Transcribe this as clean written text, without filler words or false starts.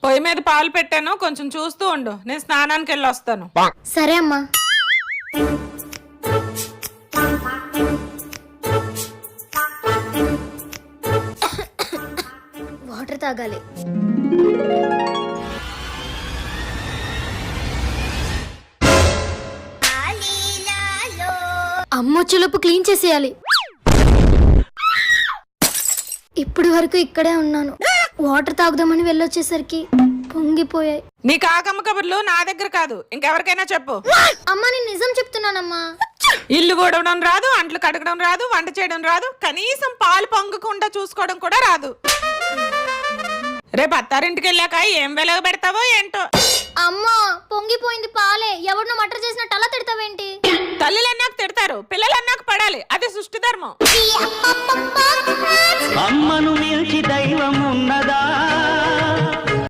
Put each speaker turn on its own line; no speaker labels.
పొయ్యి మీద పాలు పెట్టాను, కొంచెం చూస్తూ ఉండు. నేను స్నానానికి వెళ్ళి వస్తాను.
సరే అమ్మా. వాటర్ తాగాలి. అమ్మొచ్చేలోపు క్లీన్ చేసేయాలి. ఇప్పటి వరకు ఇక్కడే ఉన్నాను. వాటర్ తాగుదామని వెళ్ళొచ్చేసరికి పొంగిపోయాయి.
నీ కాకమ్మ కబుర్లు నా దగ్గర కాదు, ఇంకెవరికైనా చెప్పు.
అమ్మా నేను నిజం చెప్తున్నానమ్మా.
ఇల్లు కూడవడం రాదు, అంట్లు కడగడం రాదు, వంట చేయడం రాదు, కనీసం పాలు పొంగకుండా చూసుకోవడం కూడా రాదు. రేపు అత్తారింటికి వెళ్ళాక ఏం వెలగ పెడతావో ఏంటో.
అమ్మా పొంగిపోయింది పాలే. ఎవరినో మటర్ చేసినట్టు అలా తిడతావేంటి?
తల్లులన్నాక తిడతారు, పిల్లలన్నాక పడాలి. అది సృష్టి ధర్మం.
అమ్మను మించి దైవం ఉన్నదా?